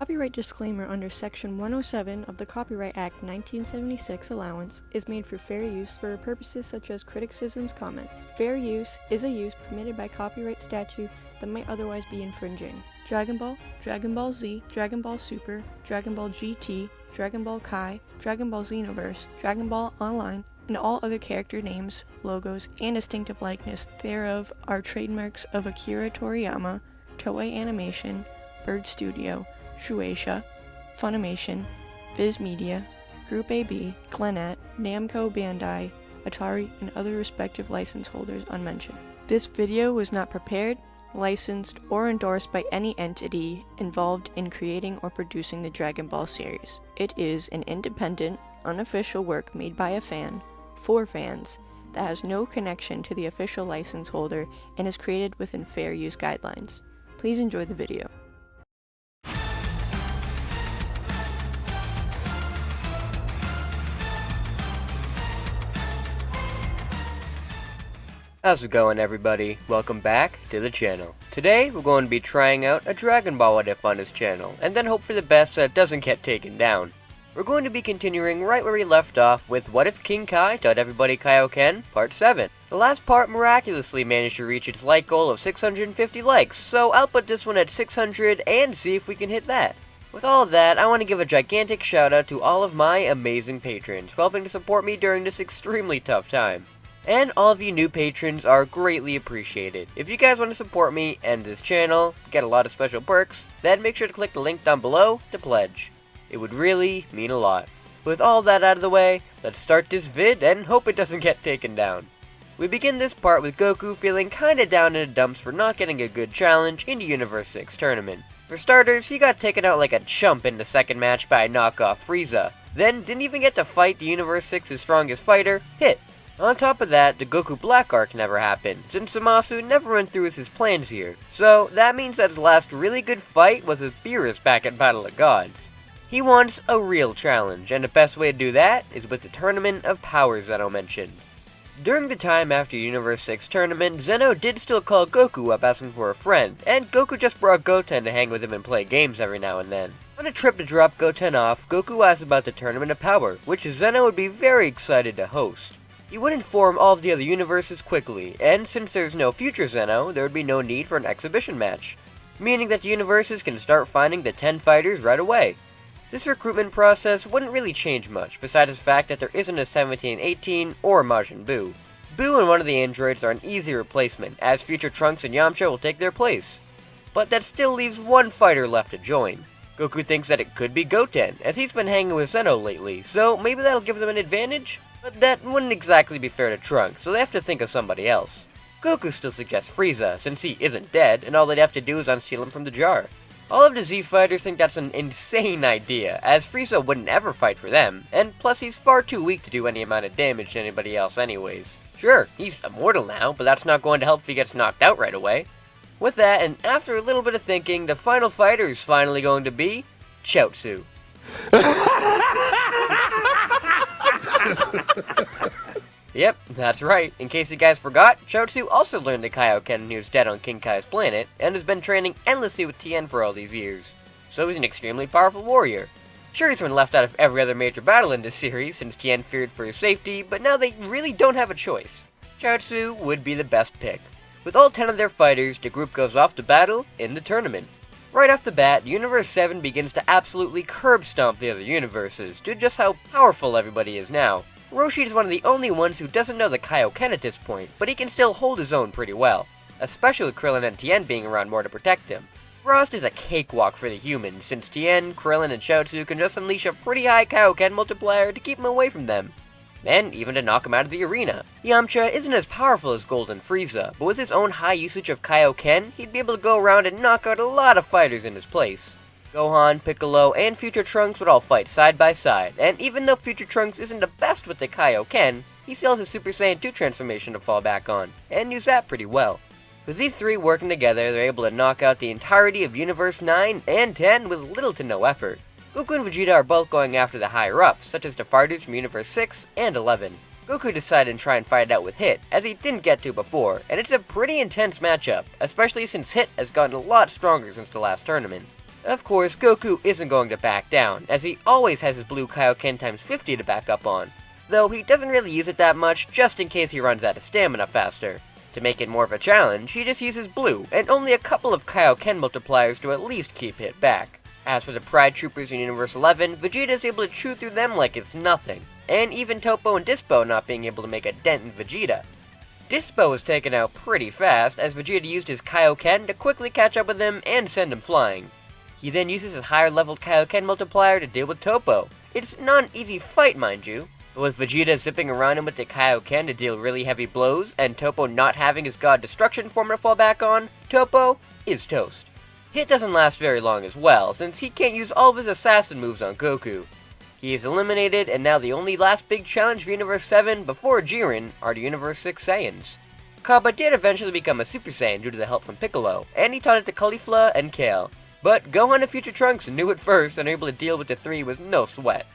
copyright disclaimer under Section 107 of the Copyright Act 1976 allowance is made for fair use for purposes such as criticisms, comments. Fair use is a use permitted by copyright statute that might otherwise be infringing. Dragon Ball, Dragon Ball Z, Dragon Ball Super, Dragon Ball GT, Dragon Ball Kai, Dragon Ball Xenoverse, Dragon Ball Online, and all other character names, logos, and distinctive likeness thereof are trademarks of Akira Toriyama, Toei Animation, Bird Studio, Shueisha, Funimation, Viz Media, Group AB, Glenat, Namco Bandai, Atari, and other respective license holders unmentioned. This video was not prepared, licensed, or endorsed by any entity involved in creating or producing the Dragon Ball series. It is an independent, unofficial work made by a fan, for fans, that has no connection to the official license holder and is created within fair use guidelines. Please enjoy the video. How's it going, everybody? Welcome back to the channel. Today we're going to be trying out a Dragon Ball What If on this channel, and then hope for the best that it doesn't get taken down. We're going to be continuing right where we left off with What If King Kai Taught Everybody Kaio-Ken Part 7. The last part miraculously managed to reach its like goal of 650 likes, so I'll put this one at 600 and see if we can hit that. With all of that, I want to give a gigantic shout out to all of my amazing patrons for helping to support me during this extremely tough time. And all of you new patrons are greatly appreciated. If you guys want to support me and this channel, get a lot of special perks, then make sure to click the link down below to pledge. It would really mean a lot. With all that out of the way, let's start this vid and hope it doesn't get taken down. We begin this part with Goku feeling kinda down in the dumps for not getting a good challenge in the Universe 6 tournament. For starters, he got taken out like a chump in the second match by a knockoff Frieza, then didn't even get to fight the Universe 6's strongest fighter, Hit. On top of that, the Goku Black arc never happened, since Zamasu never went through with his plans here, so that means that his last really good fight was with Beerus back at Battle of Gods. He wants a real challenge, and the best way to do that is with the Tournament of Powers that I mentioned. During the time after Universe 6 tournament, Zeno did still call Goku up asking for a friend, and Goku just brought Goten to hang with him and play games every now and then. On a trip to drop Goten off, Goku asked about the Tournament of Power, which Zeno would be very excited to host. He would inform all of the other universes quickly, and since there's no future Zeno, there would be no need for an exhibition match, meaning that the universes can start finding the 10 fighters right away. This recruitment process wouldn't really change much, besides the fact that there isn't a 17-18 or a Majin Buu. Buu and one of the androids are an easy replacement, as future Trunks and Yamcha will take their place. But that still leaves one fighter left to join. Goku thinks that it could be Goten, as he's been hanging with Zeno lately, so maybe that'll give them an advantage? But that wouldn't exactly be fair to Trunks, so they have to think of somebody else. Goku still suggests Frieza, since he isn't dead, and all they'd have to do is unseal him from the jar. All of the Z fighters think that's an insane idea, as Frieza wouldn't ever fight for them, and plus he's far too weak to do any amount of damage to anybody else anyways. Sure, he's immortal now, but that's not going to help if he gets knocked out right away. With that, and after a little bit of thinking, the final fighter is finally going to be Chaozu. Yep, that's right. In case you guys forgot, Chaozu also learned the Kaio-Ken when he was dead on King Kai's planet, and has been training endlessly with Tien for all these years. So he's an extremely powerful warrior. Sure, he's been left out of every other major battle in this series, since Tien feared for his safety, but now they really don't have a choice. Chaozu would be the best pick. With all 10 of their fighters, the group goes off to battle in the tournament. Right off the bat, Universe 7 begins to absolutely curb stomp the other universes, due to just how powerful everybody is now. Roshi is one of the only ones who doesn't know the Kaio-Ken at this point, but he can still hold his own pretty well, especially with Krillin and Tien being around more to protect him. Frost is a cakewalk for the humans, since Tien, Krillin, and Chaozu can just unleash a pretty high Kaio-Ken multiplier to keep him away from them, and even to knock him out of the arena. Yamcha isn't as powerful as Golden Frieza, but with his own high usage of Kaio-Ken, he'd be able to go around and knock out a lot of fighters in his place. Gohan, Piccolo, and Future Trunks would all fight side by side, and even though Future Trunks isn't the best with the Kaio-Ken, he still has his Super Saiyan 2 transformation to fall back on, and use that pretty well. With these three working together, they're able to knock out the entirety of Universe 9 and 10 with little to no effort. Goku and Vegeta are both going after the higher-ups, such as the fighters from Universe 6 and 11. Goku decided to try and fight it out with Hit, as he didn't get to before, and it's a pretty intense matchup, especially since Hit has gotten a lot stronger since the last tournament. Of course, Goku isn't going to back down, as he always has his blue Kaio-Ken times 50 to back up on, though he doesn't really use it that much just in case he runs out of stamina faster. To make it more of a challenge, he just uses blue, and only a couple of Kaio-Ken multipliers to at least keep hit back. As for the Pride Troopers in Universe 11, Vegeta is able to chew through them like it's nothing, and even Toppo and Dispo not being able to make a dent in Vegeta. Dispo was taken out pretty fast, as Vegeta used his Kaio-Ken to quickly catch up with him and send him flying. He then uses his higher leveled Kaio-Ken multiplier to deal with Toppo. It's not an easy fight, mind you, but with Vegeta zipping around him with the Kaio-Ken to deal really heavy blows, and Toppo not having his God Destruction form to fall back on, Toppo is toast. Hit doesn't last very long as well, since he can't use all of his assassin moves on Goku. He is eliminated, and now the only last big challenge for Universe 7 before Jiren are the Universe 6 Saiyans. Cabba did eventually become a Super Saiyan due to the help from Piccolo, and he taught it to Caulifla and Kale. But Gohan and Future Trunks knew it first and are able to deal with the three with no sweat.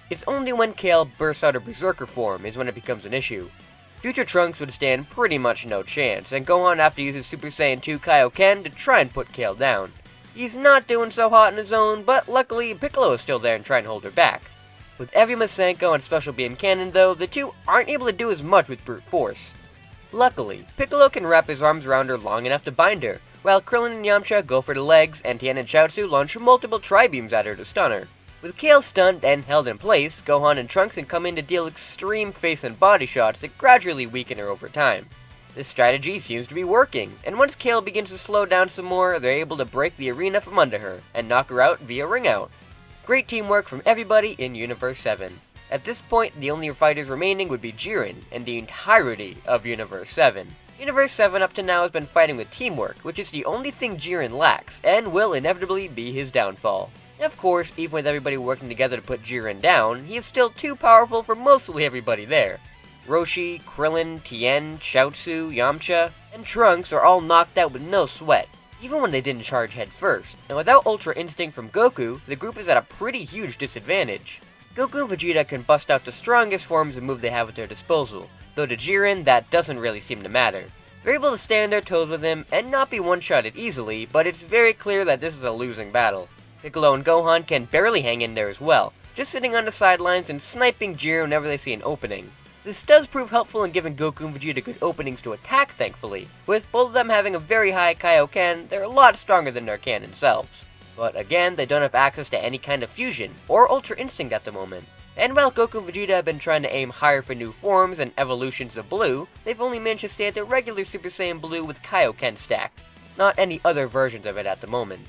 It's only when Kale bursts out of Berserker form is when it becomes an issue. Future Trunks would stand pretty much no chance, and Gohan have to use his Super Saiyan 2 Kaio-Ken to try and put Kale down. He's not doing so hot on his own, but luckily Piccolo is still there and trying to hold her back. With every Masenko and Special Beam Cannon though, the two aren't able to do as much with brute force. Luckily, Piccolo can wrap his arms around her long enough to bind her, while Krillin and Yamcha go for the legs, and Tien and Chaozu launch multiple tri-beams at her to stun her. With Kale stunned and held in place, Gohan and Trunks can come in to deal extreme face and body shots that gradually weaken her over time. This strategy seems to be working, and once Kale begins to slow down some more, they're able to break the arena from under her, and knock her out via ring out. Great teamwork from everybody in Universe 7. At this point, the only fighters remaining would be Jiren, and the entirety of Universe 7. Universe 7 up to now has been fighting with teamwork, which is the only thing Jiren lacks, and will inevitably be his downfall. Of course, even with everybody working together to put Jiren down, he is still too powerful for mostly everybody there. Roshi, Krillin, Tien, Chaozu, Yamcha, and Trunks are all knocked out with no sweat, even when they didn't charge head first, and without Ultra Instinct from Goku, the group is at a pretty huge disadvantage. Goku and Vegeta can bust out the strongest forms of move they have at their disposal, though to Jiren, that doesn't really seem to matter. They're able to stay on their toes with him and not be one-shotted easily, but it's very clear that this is a losing battle. Piccolo and Gohan can barely hang in there as well, just sitting on the sidelines and sniping Jiren whenever they see an opening. This does prove helpful in giving Goku and Vegeta good openings to attack, thankfully. With both of them having a very high Kaio-Ken, they're a lot stronger than their canon selves. But again, they don't have access to any kind of fusion, or Ultra Instinct at the moment. And while Goku and Vegeta have been trying to aim higher for new forms and evolutions of Blue, they've only managed to stay at the regular Super Saiyan Blue with Kaio-Ken stacked, not any other versions of it at the moment.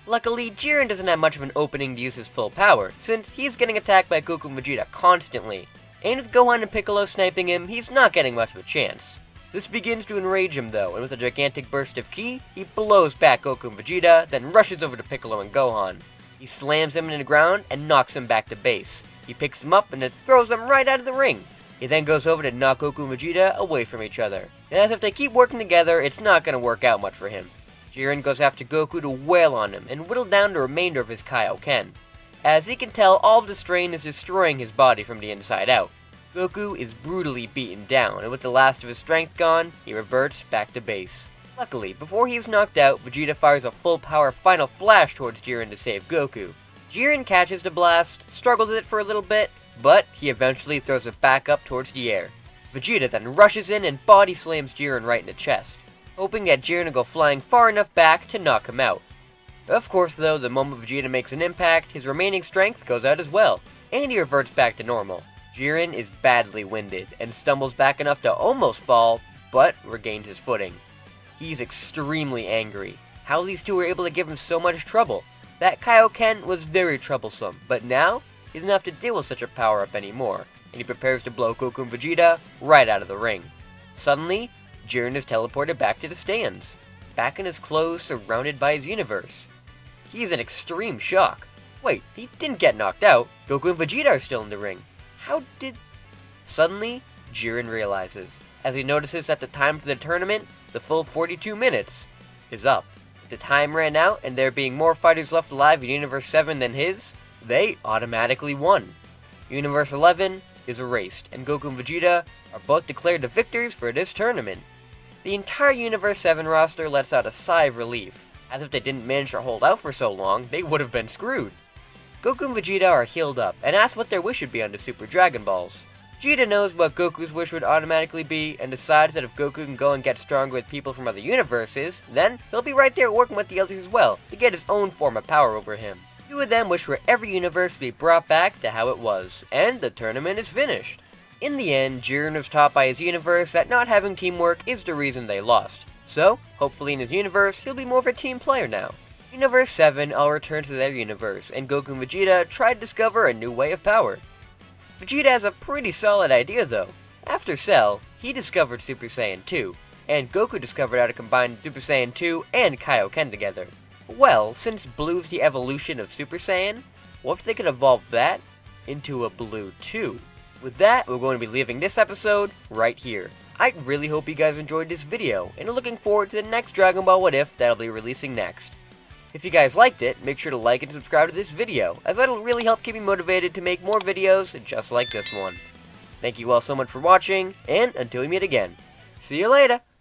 Luckily, Jiren doesn't have much of an opening to use his full power, since he's getting attacked by Goku and Vegeta constantly. And with Gohan and Piccolo sniping him, he's not getting much of a chance. This begins to enrage him though, and with a gigantic burst of ki, he blows back Goku and Vegeta, then rushes over to Piccolo and Gohan. He slams him into the ground and knocks him back to base. He picks him up and then throws him right out of the ring. He then goes over to knock Goku and Vegeta away from each other. And as if they keep working together, it's not going to work out much for him. Jiren goes after Goku to wail on him and whittle down the remainder of his Kaio-Ken. As he can tell, all of the strain is destroying his body from the inside out. Goku is brutally beaten down, and with the last of his strength gone, he reverts back to base. Luckily, before he is knocked out, Vegeta fires a full power final flash towards Jiren to save Goku. Jiren catches the blast, struggles with it for a little bit, but he eventually throws it back up towards the air. Vegeta then rushes in and body slams Jiren right in the chest, hoping that Jiren will go flying far enough back to knock him out. Of course though, the moment Vegeta makes an impact, his remaining strength goes out as well, and he reverts back to normal. Jiren is badly winded, and stumbles back enough to almost fall, but regains his footing. He's extremely angry. How these two were able to give him so much trouble. That Kaio-Ken was very troublesome, but now, he doesn't have to deal with such a power-up anymore, and he prepares to blow Goku and Vegeta right out of the ring. Suddenly, Jiren is teleported back to the stands, back in his clothes surrounded by his universe. He's in extreme shock. Wait, he didn't get knocked out. Goku and Vegeta are still in the ring. How did... Suddenly, Jiren realizes, as he notices that the time for the tournament, the full 42 minutes, is up. The time ran out, and there being more fighters left alive in Universe 7 than his, they automatically won. Universe 11 is erased, and Goku and Vegeta are both declared the victors for this tournament. The entire Universe 7 roster lets out a sigh of relief, As if they didn't manage to hold out for so long, they would have been screwed. Goku and Vegeta are healed up and ask what their wish should be on the Super Dragon Balls. Vegeta knows what Goku's wish would automatically be and decides that if Goku can go and get stronger with people from other universes, then he'll be right there working with the others as well to get his own form of power over him. He would then wish for every universe to be brought back to how it was, and the tournament is finished. In the end, Jiren was taught by his universe that not having teamwork is the reason they lost. So, hopefully in his universe, he'll be more of a team player now. Universe 7 all return to their universe, and Goku and Vegeta try to discover a new way of power. Vegeta has a pretty solid idea though. After Cell, he discovered Super Saiyan 2, and Goku discovered how to combine Super Saiyan 2 and Kaio-Ken together. Well, since Blue's the evolution of Super Saiyan, what if they could evolve that into a Blue 2? With that, we're going to be leaving this episode right here. I really hope you guys enjoyed this video, and are looking forward to the next Dragon Ball What If that'll be releasing next. If you guys liked it, make sure to like and subscribe to this video, as that'll really help keep me motivated to make more videos just like this one. Thank you all so much for watching, and until we meet again, see you later!